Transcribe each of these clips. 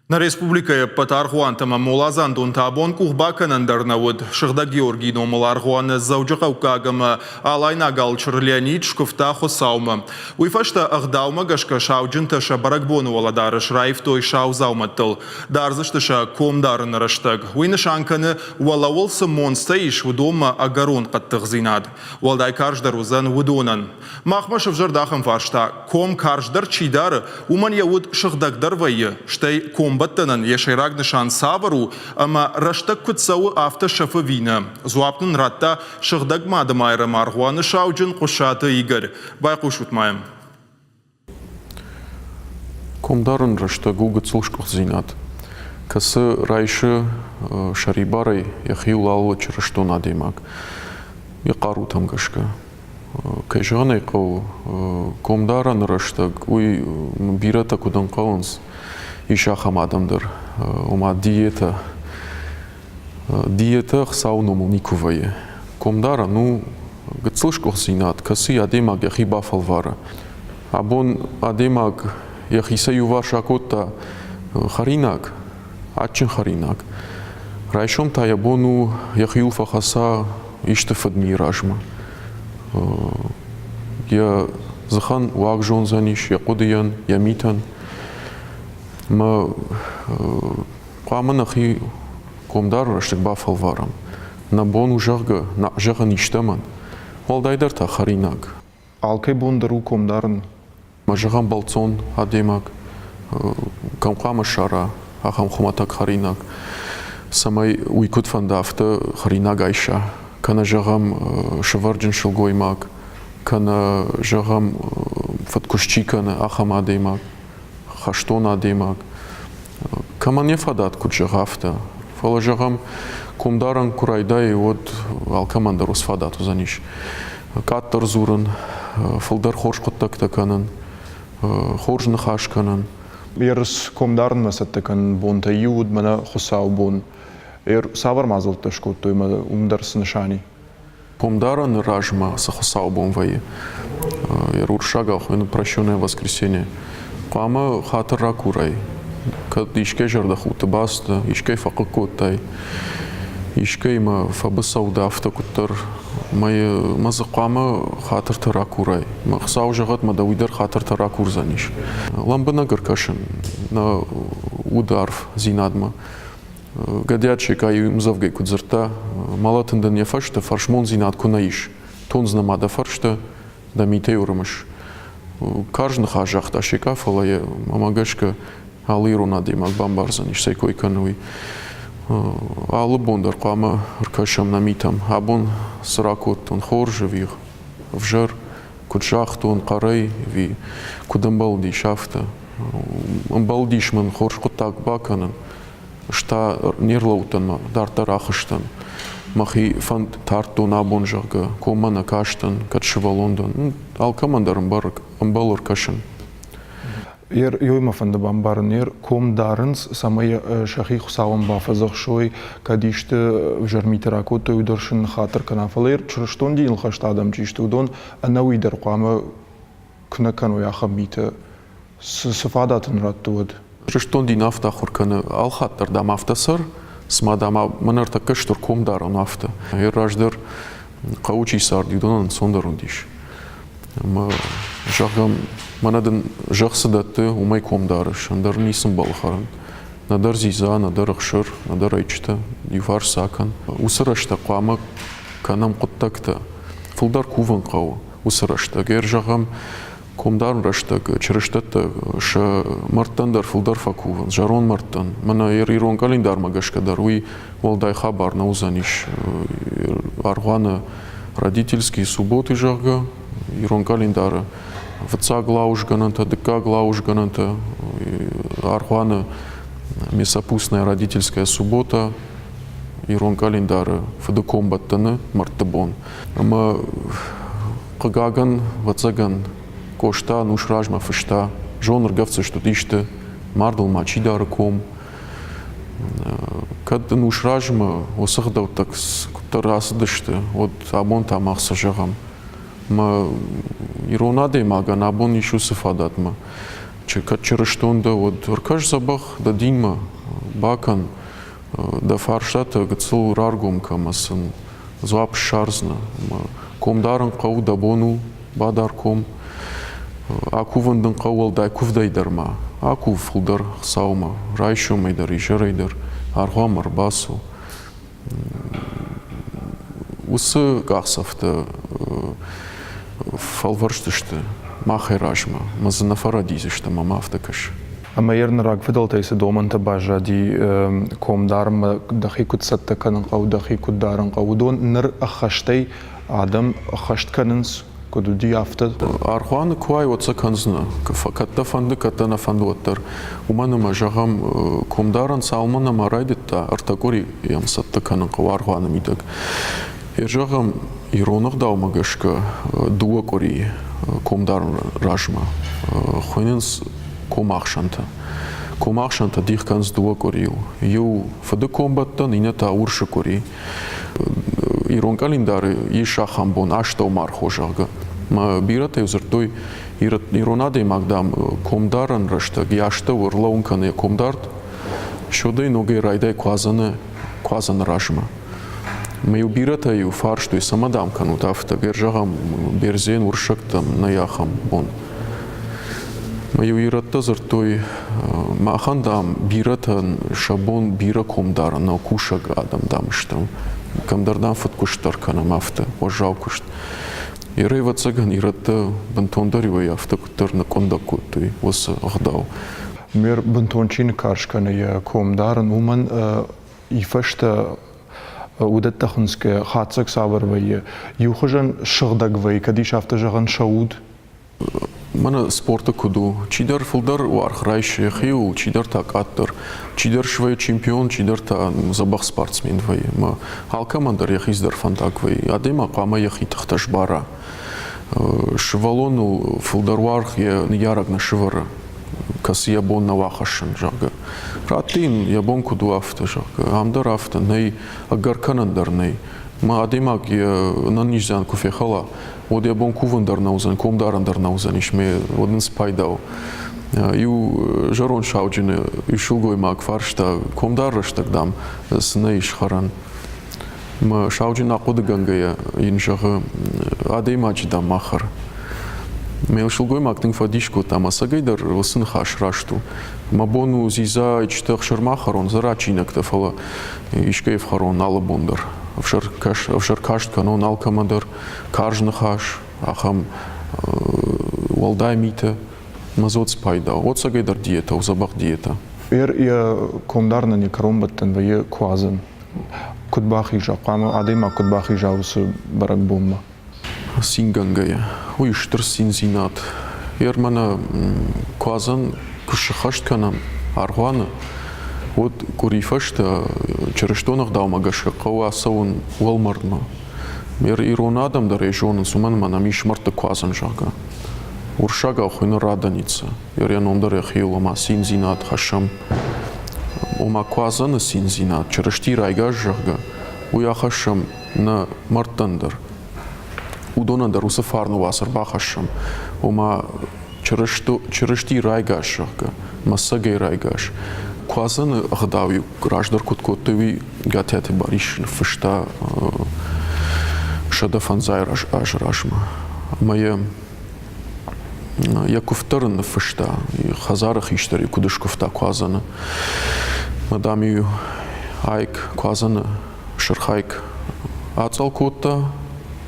На республикая патархуантама молазан дон табон кухбаканан дарнавуд шыгда Георгий номал архуаны заужақаукагама алайна галчыр Леонид шкуфтаху саума. Уйфашта агдаума гашка шауджинташа баракбону валадары шрайф той шау зауматтыл. Дарзышташа комдарын раштаг. Уйны шанканы валавылсы монстаиш удома агарон қаттық зинад. Валдай карждар узан удонан. Махмашев жардахам фаршта ком карждар чидары уман яуд шыгдагдар вайы. Штай ком Баттанан ешайраг нишан савару, ама раштак кутсау авто шафавина. Зуапнын ратта шыгдаг мадамайры маргуаны шауджин кушаты Игорь. Байкуш утмаем. Комдарын раштагу гыцылшкух зинат. Касы райшы шарибарай яхиулалу чырыштон адемак. Яқару там гашка. Кайжаны қау комдарын раштаг уй бирата кудан қауынс. Иша хамадамдыр. Ума диета хсауному никувае. Комдара, ну, гыцылшкух зинат, касы адемак яхи бафалвара. Абон адемак яхи саюва шакотта харинак, атчин харинак. Райшом та ябону яхи улфа хаса иштефад миражма. Я захан уагжон заниш, я кодиян, я митан. Ма қамын ахи комдар раштык бафалварам. На бону жағы, на жағы ништаман. Валдайдар та харинак. Алкай бондару комдарын? Ма жағам балцон адемак. Камқамы шара, ахам хуматак харинак. Самай уйкут фандафта харинак айша. Кана жағам шаварджин шылгоймак. Кана жағам фаткушчикана ахам адемак. Хаштон адемак. Каман ефадат кучагавта. Фалажагам комдаран курайдай вот алкамандар усфадат узаниш. Каттар зуран, фалдар хорш коттактаканан, хоржны хашканан. Ерс комдарын масаттакан бонта юд мана хусау бон. Савар мазалташкот той ма умдарс нишани. Комдаран ражма са хусау бон вай. Уршагах ин прощенное воскресенье. Қама хатырра курай. Кад ишке жардахуты басты, ишке фақықоттай. Ишке има фабы саудафта куттар. Мазы қама хатыртыра курай. Мақсау жағат мадауидар хатыртыра курзаниш. Ламбына гыркашын на ударф зинадма. Гадячек аю мзавгай кудзырта. Малатындан ефашта фаршмон зинад кунаиш. Тонзна мада фаршта да митей урмыш. Каждый хажах ташика фалая мамагашка алиру надимак бамбарзаниш секой кануи алу бондар қама ркашам намитам абон сракот он хоржевих вжар куджахтон қарай ви кудамбалди шафта амбалдишман хорж кутак баканан шта нерлаутан дартарахыштан Махи фанд тартон абонжага, комана каштан, катшевалондан, алкамандарым барак, амбалор кашан. Йойма фанда бамбарн комдарынс самай шахи хусаван бафазах шой кадишты в жармитерако той ударшин хатыр канафалер чурштон дин хашта адам чишты удон анауидер қама кнакану яхамита сфадатын раттуад. Чурштон дин афта хурканы алхаттар дам афтасар. Смадама манарта каштур комдар он авто. Раждар каучи сардидонан сондарундиш. Ма жагам манадын жаксыдатты умай комдарыш. Андар нисым балхаран. Надар зиза, надар ахшыр, надар айчта, дивар сакан. Усарашта қама канам қоттакта. Фулдар куван қау усарашта. Гер жагам комдар раштаг чырыштатта ша марттандар фулдар факуван жарон марттан мана ирон календар магашкадар уй волдай хабар на узаниш аргана родительские субботы жага ирон календара вца глауш гананта дк глауш гананта аргана месопустная родительская суббота ирон календара фдком баттаны марттабон ама кагаган вацаган Кошта, нушражма, фышта, жонр гавцы, что дишты, мардал мачи дараком. Кад нушражма, осахдав так раз дишты, вот абон там ахсажагам. Ма иронадей мага, набон ищу сифадатма. черештонда вот ркаш забах да динма бакан да фарштата гцул раргум камасын зуап шарзна комдаран қау да бону бадарком акувандын қауал да кувдайдарма аку фулдар саума райшумайдар ишарайдар архуамар басу усы гахсафта фалварштышты махайражма мазына фарадизишта мамафтакаш Амаерн рак фидалтайсы доманта бажа ди комдарма дахикут саттаканын қау дахикут дарын қаудон ныр ахаштай адам ахаштканынс кодуди афта архуаны куай отса канзна катта фанды каттана фандуаттар уманыма жағам комдаран салмана марайдытта артакори ямсаттаканын қау архуаны мидак жағам иронық даумагашка дуа кори комдаран ражма хойненс комахшанта дихканс дуа корил ю фады комбаттан инета урша кори ирон календары ишахам бон аштау мархожага ма бирата юзертой иронадей магдам комдаран рашта гяшта урлаункане комдарт шодай ноге райдай квазан ражма ма ю бирата ю фаршту и самадам канут афта гержагам берзен уршактам наяхам бон Маю иратта зертой махандам биратан шабон бира комдар на кушаг адам дамштам камдардан футкуштар кана мафта ожалкушт ирейва цаган иратта бантондари яфта кутар на кондакутой ос ахдау мер бантончин каршкана я комдаран уман ифашта удаттахнске хатсак сабарвай юхажан шагдагвай кадиш афта жаган шауд Мана спорта куду. Чидар фулдар уархрайш хиу, чидар так аттар, чидар швей чемпион, чидар та забах спортсмен вай. Ма алкамандар яхиздар фантаквай. Адема қама яхитахташ бара. Швалону фулдар уарх яраг на швара. Кас ябон на вахашан жага. Ратин ябон куду афта жага. Амдар афта ней агарканандар ней. Ма адемак на нижзан куфехала. Вот я бон кувандар наузан, комдарандар наузан, ишме один спайдау. Ю жарон шауджине, ю шулгой мак фаршта, комдарраш тагдам, сны ишхаран. Ма шауджин акоды гангая, инжага адеймаджи махар. Ме шулгой мак тын фадишку там асагайдар сын хаш рашту. Ма бону зиза ичтах шармахарон, зарачинак тафала, ишкаев харон алабондар. Авшар кашт канон алкамадар, каржны хаш, ахам валдай мита, мазот спайда. Вот сагайдар диета, узабах диета. Я комдарна не каромбаттан вае квазан. Кутбахи жaqama адема кутбахи жаусы барак бомма. Сингангая. Ой, штыр синзинат. Мана квазан кушахашт канам аргуана. Вот курифашта черештонах даумагашка қауа сауын уалмардма. Мер иронадам да рейжонын суман мана мишмарта квазан жага. Уршага хуйна раданица. Ян ондар яхил ома синзинат хашам. Ома квазан синзинат. Черешти райгаш жага. Уя хашам на мартандар. Удонандар усафарну васар бахашам. Ома черешти райгаш жага. Масагай райгаш. Квазан ахдавю граждар куткотови гатяти бариш фышта шадафанзай ажражма. Мая якуфтарн фышта хазарах иштари кудышкуфта квазана. Мадамию айк квазана шархайк ацалкота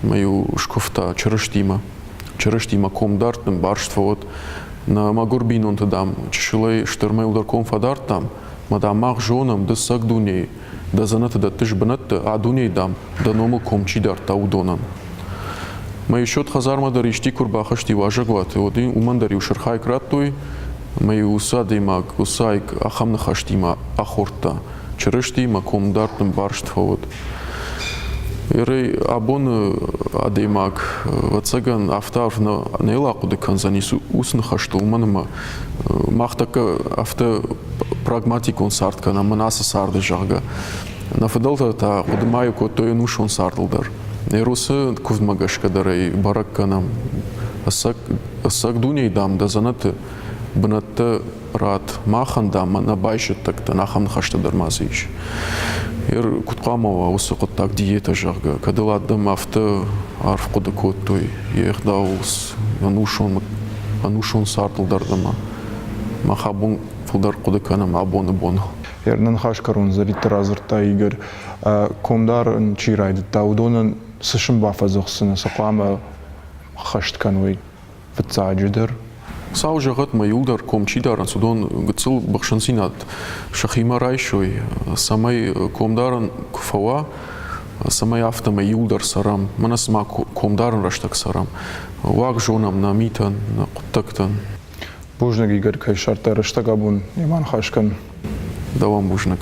маю шкуфта черештима комдартным барштвот. На магурбин он тадам, чешилай штырмай ударком фадар там, мадам мах жонам да сак дуней, да заната да тыш банатта, а дуней дам, да номал комчидар та удонан. Ма еще хазарма да ришти курбахашти важагват, один умандари ушархай краттой, маю усадей маг, усайк ахамна хаштима ахорта, черештима комдартным барштфавод. Ирей абон адемак вацаган автар на нелакуды канзанису уснахашту уманыма махтака авто прагматик он сартка на манаса сарды жага на фадалта та удмаю кото янушон сардылдар эрусы кувмагашка дарай баракканам асак дуней дам да занаты бнатты рад маханда мана байшыттык нахам хашты дырмазыш. Ер кутқамова осы құттақ диета жағы. Кадыладым авты арф құды көттой. Ехдаус анушон сартылдардыма. Махабун фылдар құды канам абоны бону. Ернен хашкарун зарит разырта Игорь. Комдар чирайды. Таудонын сышын бафазықсыны сақлама хашт канвей вцаджидыр. Сау жағат ма юлдар комчидаран судон гыцыл бақшансинат шахима райшой. Самай комдаран куфава, самай автама юлдар сарам. Мана сама комдаран раштак сарам. Вак жонам на митан, на құттактан. Бужнак Игорь кайшарта раштагабун, Яман хашкан. Давам бужнак.